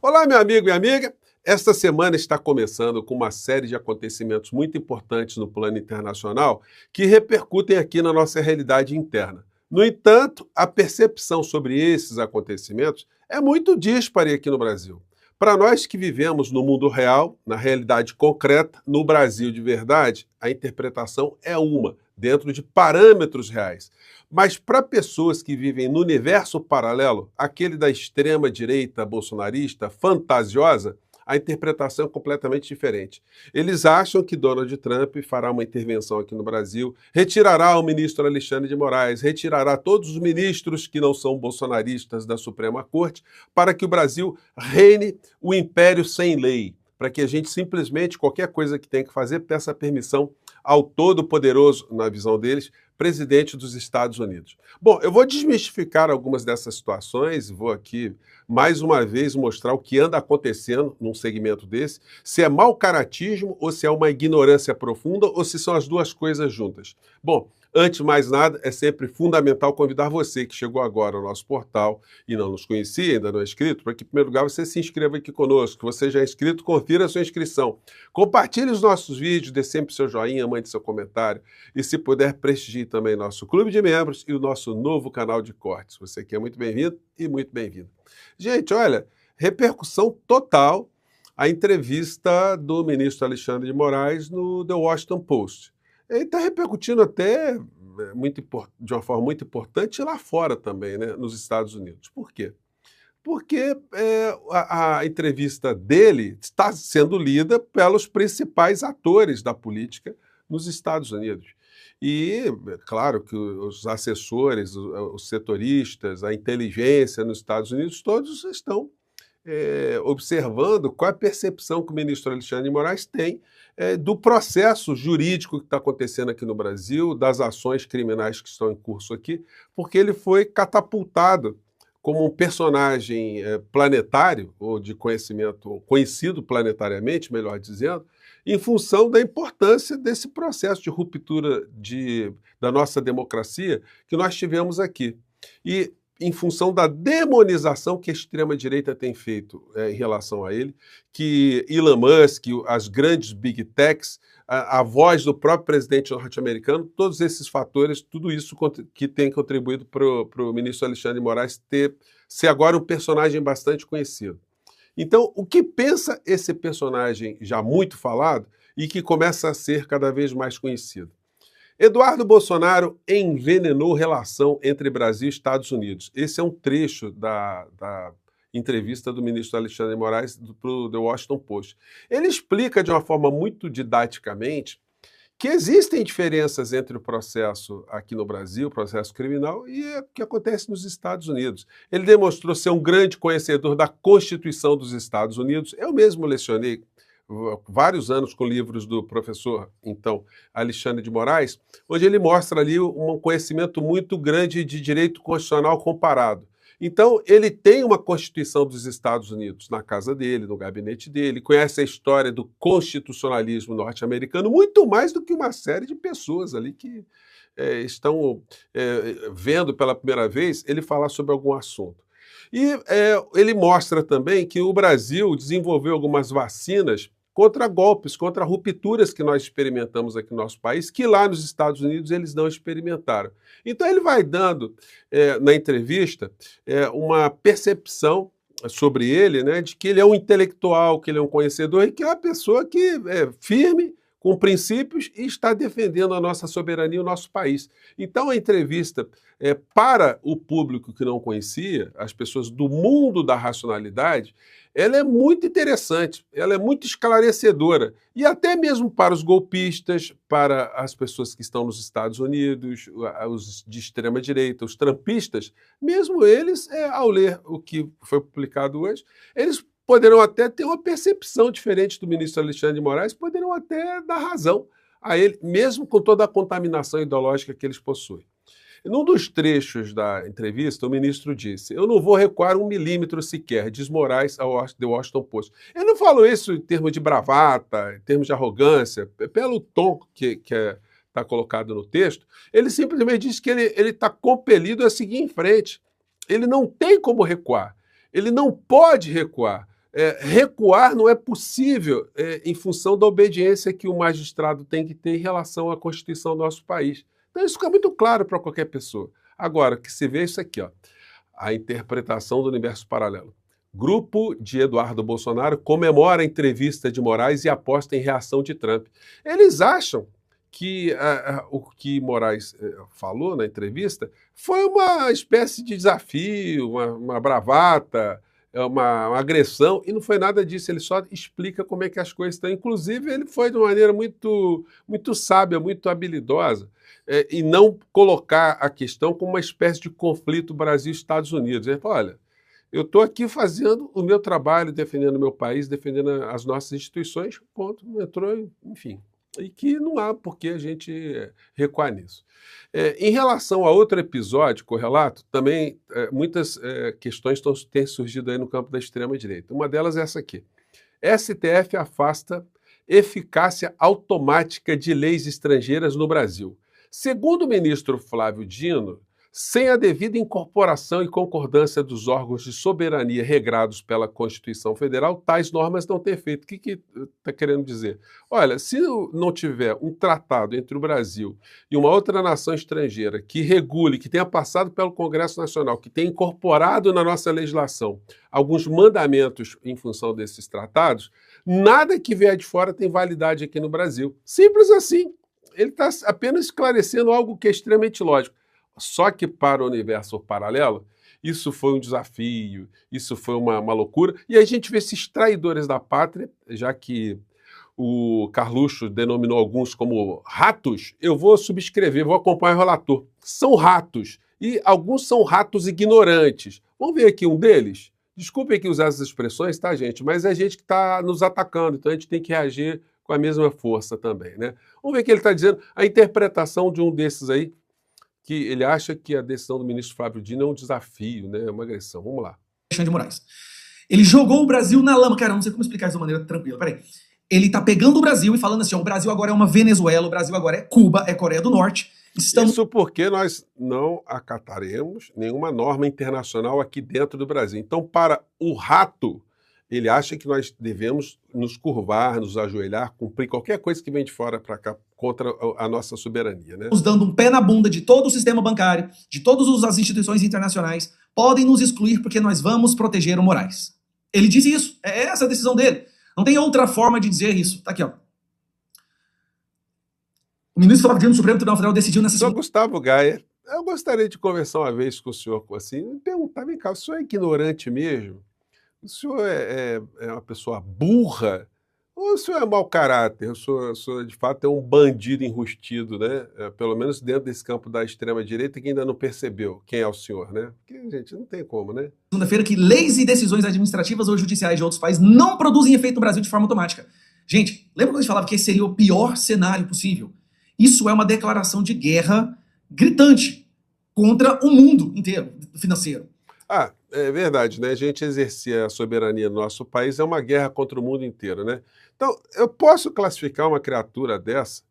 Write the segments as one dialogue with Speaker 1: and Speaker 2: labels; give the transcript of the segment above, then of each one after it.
Speaker 1: Olá, meu amigo e amiga. Esta semana está começando com uma série de acontecimentos muito importantes no plano internacional que repercutem aqui na nossa realidade interna. No entanto, a percepção sobre esses acontecimentos é muito dispare aqui no Brasil. Para nós que vivemos no mundo real, na realidade concreta, no Brasil de verdade, a interpretação é uma, dentro de parâmetros reais. Mas para pessoas que vivem no universo paralelo, aquele da extrema-direita bolsonarista fantasiosa, a interpretação é completamente diferente. Eles acham que Donald Trump fará uma intervenção aqui no Brasil, retirará o ministro Alexandre de Moraes, retirará todos os ministros que não são bolsonaristas da Suprema Corte, para que o Brasil reine o império sem lei, para que a gente simplesmente, qualquer coisa que tenha que fazer, peça permissão ao todo-poderoso, na visão deles, presidente dos Estados Unidos. Bom, eu vou desmistificar algumas dessas situações, vou aqui mais uma vez mostrar o que anda acontecendo num segmento desse, se é mau caratismo ou se é uma ignorância profunda ou se são as duas coisas juntas. Bom, antes de mais nada, é sempre fundamental convidar você que chegou agora ao nosso portal e não nos conhecia, ainda não é inscrito, para que, em primeiro lugar, você se inscreva aqui conosco. Se você já é inscrito, confira a sua inscrição. Compartilhe os nossos vídeos, dê sempre seu joinha, mande seu comentário e, se puder, prestigie também nosso clube de membros e o nosso novo canal de cortes. Você aqui é muito bem-vindo e muito bem-vindo. Gente, olha, repercussão total a entrevista do ministro Alexandre de Moraes no The Washington Post. Ele está repercutindo até de uma forma muito importante lá fora também, né, nos Estados Unidos. Por quê? Porque a entrevista dele está sendo lida pelos principais atores da política nos Estados Unidos. E, claro, que os assessores, os setoristas, a inteligência nos Estados Unidos, todos estão observando qual é a percepção que o ministro Alexandre de Moraes tem do processo jurídico que está acontecendo aqui no Brasil, das ações criminais que estão em curso aqui, porque ele foi catapultado como um personagem planetário, ou de conhecimento, conhecido planetariamente, melhor dizendo, em função da importância desse processo de ruptura da nossa democracia que nós tivemos aqui. E em função da demonização que a extrema-direita tem feito em relação a ele, que Elon Musk, as grandes big techs, a voz do próprio presidente norte-americano, todos esses fatores, tudo isso que tem contribuído para o ministro Alexandre de Moraes ser agora um personagem bastante conhecido. Então, o que pensa esse personagem já muito falado e que começa a ser cada vez mais conhecido? Eduardo Bolsonaro envenenou relação entre Brasil e Estados Unidos. Esse é um trecho da entrevista do ministro Alexandre de Moraes para o The Washington Post. Ele explica de uma forma muito didaticamente que existem diferenças entre o processo aqui no Brasil, o processo criminal, e o que acontece nos Estados Unidos. Ele demonstrou ser um grande conhecedor da Constituição dos Estados Unidos. Eu mesmo lecionei vários anos com livros do professor, então, Alexandre de Moraes, onde ele mostra ali um conhecimento muito grande de direito constitucional comparado. Então, ele tem uma Constituição dos Estados Unidos na casa dele, no gabinete dele, conhece a história do constitucionalismo norte-americano muito mais do que uma série de pessoas ali que estão vendo pela primeira vez ele falar sobre algum assunto. E ele mostra também que o Brasil desenvolveu algumas vacinas contra golpes, contra rupturas que nós experimentamos aqui no nosso país, que lá nos Estados Unidos eles não experimentaram. Então ele vai dando, na entrevista, uma percepção sobre ele, né, de que ele é um intelectual, que ele é um conhecedor e que é uma pessoa que é firme, com princípios e está defendendo a nossa soberania e o nosso país. Então a entrevista, para o público que não conhecia, as pessoas do mundo da racionalidade, ela é muito interessante, ela é muito esclarecedora. E até mesmo para os golpistas, para as pessoas que estão nos Estados Unidos, os de extrema-direita, os trumpistas, mesmo eles, ao ler o que foi publicado hoje, eles poderão até ter uma percepção diferente do ministro Alexandre de Moraes, poderão até dar razão a ele, mesmo com toda a contaminação ideológica que eles possuem. Num dos trechos da entrevista, o ministro disse: "Eu não vou recuar 1 milímetro sequer", diz Moraes ao The Washington Post. Ele não falou isso em termos de bravata, em termos de arrogância, pelo tom que está colocado no texto. Ele simplesmente disse que ele está compelido a seguir em frente. Ele não tem como recuar. Ele não pode recuar. recuar não é possível em função da obediência que o magistrado tem que ter em relação à Constituição do nosso país. Então isso fica muito claro para qualquer pessoa. Agora, o que se vê é isso aqui, ó, a interpretação do universo paralelo. Grupo de Eduardo Bolsonaro comemora a entrevista de Moraes e aposta em reação de Trump. Eles acham que o que Moraes falou na entrevista foi uma espécie de desafio, uma bravata, uma agressão, e não foi nada disso, ele só explica como é que as coisas estão. Inclusive, ele foi de uma maneira muito, muito sábia, muito habilidosa, e não colocar a questão como uma espécie de conflito Brasil-Estados Unidos. Ele falou, olha, eu estou aqui fazendo o meu trabalho, defendendo o meu país, defendendo as nossas instituições, ponto, não entrou, enfim. E que não há por que a gente recuar nisso. Em relação a outro episódio correlato, também muitas questões têm surgido aí no campo da extrema-direita. Uma delas é essa aqui. STF afasta eficácia automática de leis estrangeiras no Brasil. Segundo o ministro Flávio Dino, sem a devida incorporação e concordância dos órgãos de soberania regrados pela Constituição Federal, tais normas não têm efeito. O que está querendo dizer? Olha, se não tiver um tratado entre o Brasil e uma outra nação estrangeira que regule, que tenha passado pelo Congresso Nacional, que tenha incorporado na nossa legislação alguns mandamentos em função desses tratados, nada que vier de fora tem validade aqui no Brasil. Simples assim. Ele está apenas esclarecendo algo que é extremamente lógico. Só que para o universo paralelo, isso foi um desafio, isso foi uma loucura. E a gente vê esses traidores da pátria, já que o Carluxo denominou alguns como ratos, eu vou subscrever, vou acompanhar o relator. São ratos, e alguns são ratos ignorantes. Vamos ver aqui um deles? Desculpem que usar essas expressões, tá, gente? Mas é gente que está nos atacando, então a gente tem que reagir com a mesma força também, né? Vamos ver o que ele está dizendo, a interpretação de um desses aí, que ele acha que a decisão do ministro Flávio Dino é um desafio, né? É uma agressão. Vamos lá.
Speaker 2: Alexandre de Moraes. Ele jogou o Brasil na lama. Cara, eu não sei como explicar isso de uma maneira tranquila. Peraí. Ele tá pegando o Brasil e falando assim, ó, o Brasil agora é uma Venezuela, o Brasil agora é Cuba, é Coreia do Norte.
Speaker 1: Isso porque nós não acataremos nenhuma norma internacional aqui dentro do Brasil. Então, para o rato, ele acha que nós devemos nos curvar, nos ajoelhar, cumprir qualquer coisa que vem de fora para cá contra a nossa soberania, né?
Speaker 2: Nos dando um pé na bunda de todo o sistema bancário, de todas as instituições internacionais, podem nos excluir porque nós vamos proteger o Moraes. Ele disse isso, é essa a decisão dele. Não tem outra forma de dizer isso. Tá aqui, ó. O ministro Flávio Dino do Supremo Tribunal Federal decidiu nessa
Speaker 1: segunda... Gustavo Gaia, eu gostaria de conversar uma vez com o senhor, assim, me perguntar, vem cá, o senhor é ignorante mesmo? O senhor é uma pessoa burra? Ou o senhor é mau caráter? O senhor, de fato, é um bandido enrustido, né? Pelo menos dentro desse campo da extrema-direita que ainda não percebeu quem é o senhor, né? Porque, gente, não tem como, né?
Speaker 2: Segunda-feira que leis e decisões administrativas ou judiciais de outros países não produzem efeito no Brasil de forma automática. Gente, lembra quando a gente falava que esse seria o pior cenário possível? Isso é uma declaração de guerra gritante contra o mundo inteiro financeiro.
Speaker 1: Ah, é verdade, né? A gente exercer a soberania no nosso país é uma guerra contra o mundo inteiro, né? Então, eu posso classificar uma criatura dessa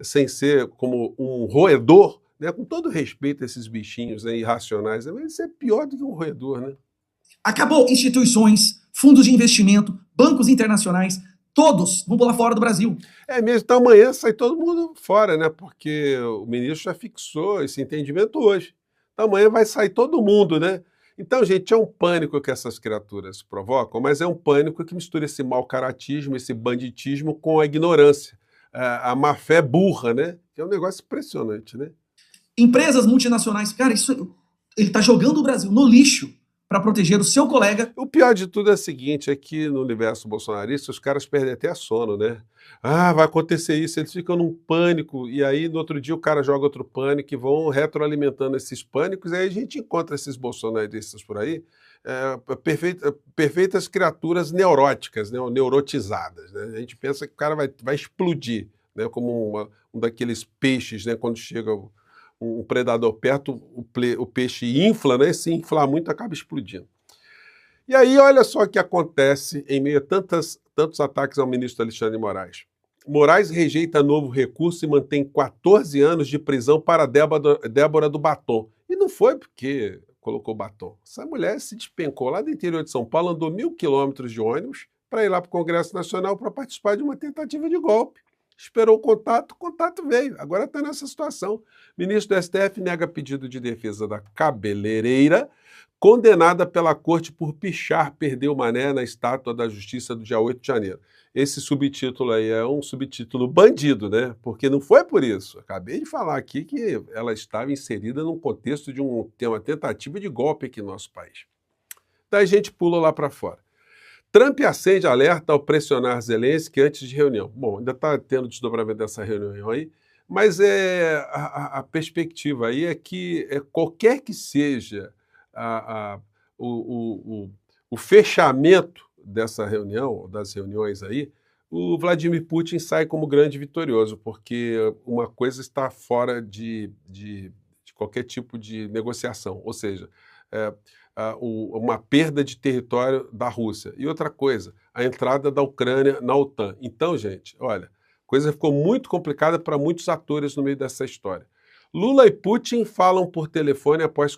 Speaker 1: sem ser como um roedor, né? Com todo respeito a esses bichinhos, né, irracionais, mas isso é pior do que um roedor, né?
Speaker 2: Acabou instituições, fundos de investimento, bancos internacionais, todos vão pular fora do Brasil.
Speaker 1: É mesmo, então amanhã sai todo mundo fora, né? Porque o ministro já fixou esse entendimento hoje. Então amanhã vai sair todo mundo, né? Então, gente, é um pânico que essas criaturas provocam, mas é um pânico que mistura esse mau caratismo, esse banditismo com a ignorância, a má-fé burra, né? Que é um negócio impressionante, né?
Speaker 2: Empresas multinacionais, cara, ele tá jogando o Brasil no lixo para proteger o seu colega.
Speaker 1: O pior de tudo é o seguinte, é que no universo bolsonarista os caras perdem até sono, né? Ah, vai acontecer isso, eles ficam num pânico, e aí no outro dia o cara joga outro pânico e vão retroalimentando esses pânicos, e aí a gente encontra esses bolsonaristas por aí, perfeitas criaturas neuróticas, né, ou neurotizadas, né? A gente pensa que o cara vai explodir, né, como um daqueles peixes, né, quando chega um predador perto, o peixe infla, né? Se inflar muito, acaba explodindo. E aí, olha só o que acontece em meio a tantos ataques ao ministro Alexandre de Moraes. Moraes rejeita novo recurso e mantém 14 anos de prisão para Débora do Batom. E não foi porque colocou batom. Essa mulher se despencou lá do interior de São Paulo, andou 1.000 quilômetros de ônibus para ir lá para o Congresso Nacional para participar de uma tentativa de golpe. Esperou o contato veio. Agora está nessa situação. Ministro do STF nega pedido de defesa da cabeleireira, condenada pela corte por pichar perdeu mané na estátua da Justiça do dia 8 de janeiro. Esse subtítulo aí é um subtítulo bandido, né? Porque não foi por isso. Acabei de falar aqui que ela estava inserida num contexto de uma tentativa de golpe aqui no nosso país. Daí a gente pula lá para fora. Trump acende alerta ao pressionar Zelensky antes de reunião. Bom, ainda está tendo desdobramento dessa reunião aí, mas a perspectiva aí é que qualquer que seja o fechamento dessa reunião, das reuniões aí, o Vladimir Putin sai como grande vitorioso, porque uma coisa está fora de qualquer tipo de negociação, ou seja, uma perda de território da Rússia. E outra coisa, a entrada da Ucrânia na OTAN. Então, gente, olha, a coisa ficou muito complicada para muitos atores no meio dessa história. Lula e Putin falam por telefone após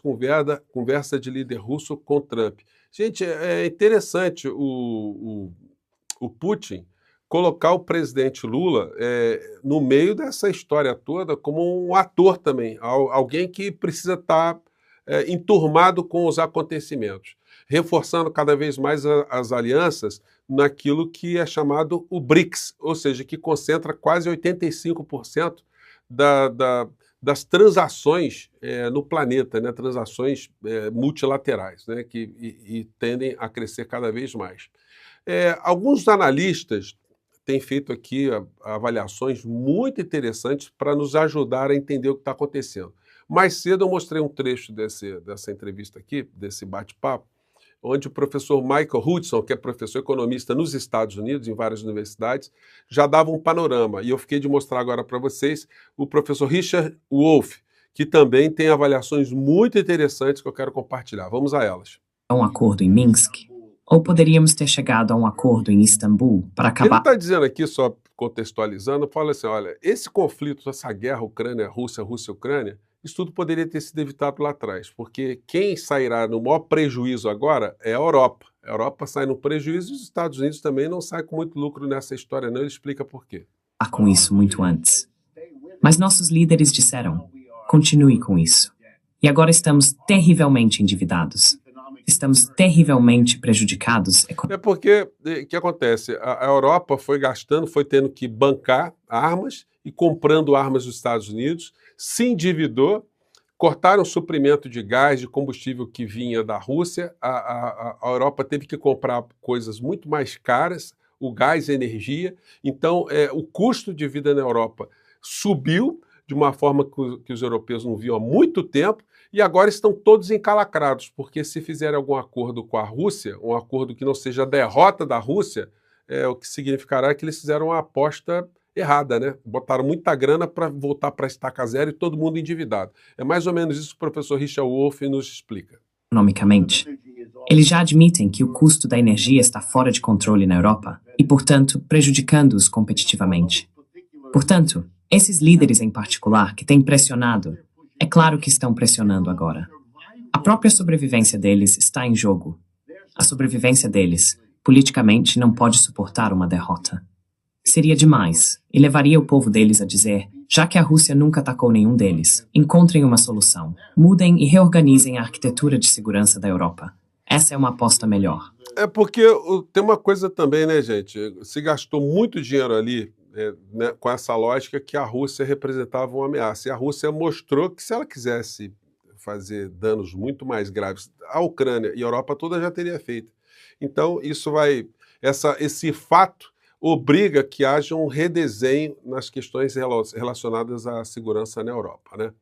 Speaker 1: conversa de líder russo com Trump. Gente, é interessante o Putin colocar o presidente Lula no meio dessa história toda como um ator também, alguém que precisa estar enturmado com os acontecimentos, reforçando cada vez mais as alianças naquilo que é chamado o BRICS, ou seja, que concentra quase 85% das transações no planeta, né, transações multilaterais, né, que tendem a crescer cada vez mais. Alguns analistas têm feito aqui avaliações muito interessantes para nos ajudar a entender o que está acontecendo. Mais cedo eu mostrei um trecho dessa entrevista aqui, desse bate-papo, onde o professor Michael Hudson, que é professor economista nos Estados Unidos, em várias universidades, já dava um panorama. E eu fiquei de mostrar agora para vocês o professor Richard Wolff, que também tem avaliações muito interessantes que eu quero compartilhar. Vamos a elas.
Speaker 3: Um acordo em Minsk? Ou poderíamos ter chegado a um acordo em Istambul para acabar...
Speaker 1: Ele está dizendo aqui, só contextualizando, fala assim, olha, esse conflito, essa guerra Ucrânia-Rússia, Rússia-Ucrânia, isso tudo poderia ter sido evitado lá atrás, porque quem sairá no maior prejuízo agora é a Europa. A Europa sai no prejuízo e os Estados Unidos também não saem com muito lucro nessa história, não. Ele explica por quê.
Speaker 3: Com isso muito antes. Mas nossos líderes disseram, continue com isso. E agora estamos terrivelmente endividados. Estamos terrivelmente prejudicados.
Speaker 1: É porque, o que acontece? A Europa foi gastando, foi tendo que bancar armas e comprando armas dos Estados Unidos, se endividou, cortaram o suprimento de gás, de combustível que vinha da Rússia, a Europa teve que comprar coisas muito mais caras, o gás e a energia, então o custo de vida na Europa subiu de uma forma que os europeus não viam há muito tempo, e agora estão todos encalacrados, porque se fizerem algum acordo com a Rússia, um acordo que não seja a derrota da Rússia, o que significará que eles fizeram uma aposta errada, né? Botaram muita grana para voltar para a estaca zero e todo mundo endividado. É mais ou menos isso que o professor Richard Wolff nos explica.
Speaker 3: Economicamente, eles já admitem que o custo da energia está fora de controle na Europa e, portanto, prejudicando-os competitivamente. Portanto, esses líderes em particular que têm pressionado, é claro que estão pressionando agora. A própria sobrevivência deles está em jogo. A sobrevivência deles, politicamente, não pode suportar uma derrota. Seria demais, e levaria o povo deles a dizer, já que a Rússia nunca atacou nenhum deles, encontrem uma solução, mudem e reorganizem a arquitetura de segurança da Europa. Essa é uma aposta melhor.
Speaker 1: É porque tem uma coisa também, né, gente? Se gastou muito dinheiro ali, né, com essa lógica que a Rússia representava uma ameaça. E a Rússia mostrou que se ela quisesse fazer danos muito mais graves, a Ucrânia e a Europa toda já teria feito. Então, esse fato obriga que haja um redesenho nas questões relacionadas à segurança na Europa, né?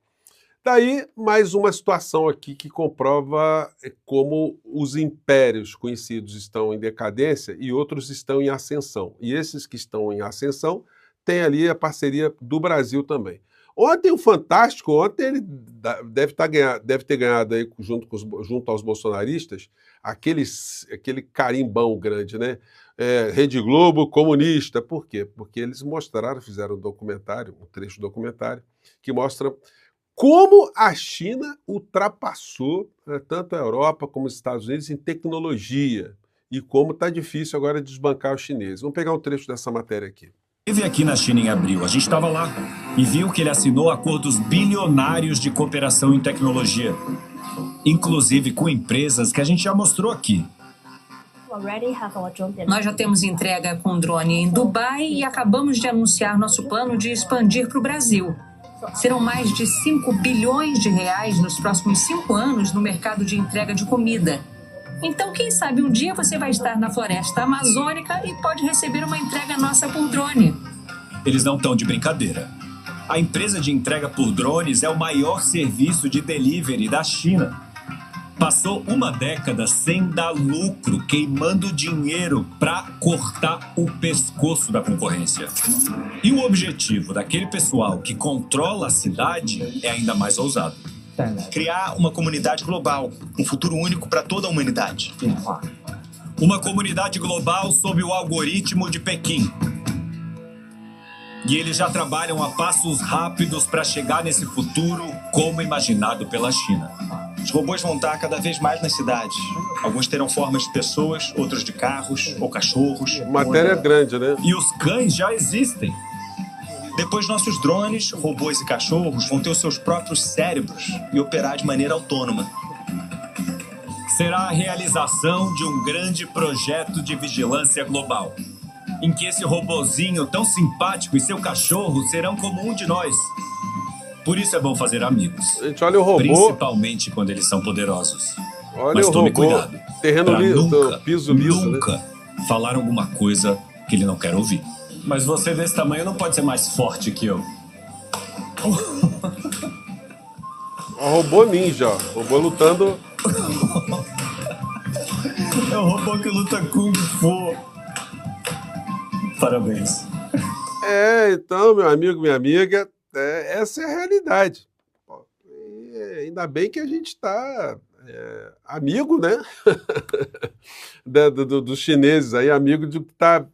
Speaker 1: Daí, mais uma situação aqui que comprova como os impérios conhecidos estão em decadência e outros estão em ascensão. E esses que estão em ascensão têm ali a parceria do Brasil também. Ontem o Fantástico, ele deve ter ganhado aí, junto aos bolsonaristas, aquele carimbão grande, né? Rede Globo comunista. Por quê? Porque eles fizeram um documentário, um trecho documentário, que mostra Como a China ultrapassou tanto a Europa como os Estados Unidos em tecnologia e como está difícil agora desbancar os chineses. Vamos pegar um trecho dessa matéria aqui.
Speaker 4: Esteve aqui na China em abril, a gente estava lá e viu que ele assinou acordos bilionários de cooperação em tecnologia, inclusive com empresas que a gente já mostrou aqui.
Speaker 5: Nós já temos entrega com drone em Dubai e acabamos de anunciar nosso plano de expandir para o Brasil. Serão mais de 5 bilhões de reais nos próximos 5 anos no mercado de entrega de comida. Então, quem sabe um dia você vai estar na floresta amazônica e pode receber uma entrega nossa por drone.
Speaker 4: Eles não estão de brincadeira. A empresa de entrega por drones é o maior serviço de delivery da China. Passou uma década sem dar lucro, queimando dinheiro para cortar o pescoço da concorrência. E o objetivo daquele pessoal que controla a cidade é ainda mais ousado.
Speaker 6: Criar uma comunidade global, um futuro único para toda a humanidade.
Speaker 4: Uma comunidade global sob o algoritmo de Pequim. E eles já trabalham a passos rápidos para chegar nesse futuro como imaginado pela China.
Speaker 6: Os robôs vão estar cada vez mais nas cidades. Alguns terão formas de pessoas, outros de carros ou cachorros.
Speaker 1: Matéria grande, né?
Speaker 4: E os cães já existem.
Speaker 6: Depois, nossos drones, robôs e cachorros vão ter os seus próprios cérebros e operar de maneira autônoma.
Speaker 4: Será a realização de um grande projeto de vigilância global, em que esse robozinho tão simpático e seu cachorro serão como um de nós. Por isso é bom fazer amigos.
Speaker 1: Gente, olha o robô.
Speaker 4: Principalmente quando eles são poderosos.
Speaker 1: Olha
Speaker 4: Mas
Speaker 1: o
Speaker 4: tome
Speaker 1: robô.
Speaker 4: cuidado.
Speaker 1: Terreno liso,
Speaker 4: Nunca,
Speaker 1: piso liso,
Speaker 4: nunca
Speaker 1: né?
Speaker 4: falar alguma coisa que ele não quer ouvir. Mas você desse tamanho não pode ser mais forte que eu.
Speaker 1: O robô ninja, ó. Robô lutando.
Speaker 4: É o robô que luta Kung Fu. Parabéns.
Speaker 1: Então, meu amigo, minha amiga, essa é a realidade. E ainda bem que a gente está amigo, né? Dos chineses aí, amigo do que está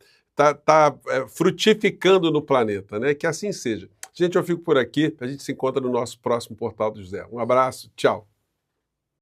Speaker 1: frutificando no planeta, né? Que assim seja. Gente, eu fico por aqui. A gente se encontra no nosso próximo Portal do José. Um abraço, tchau.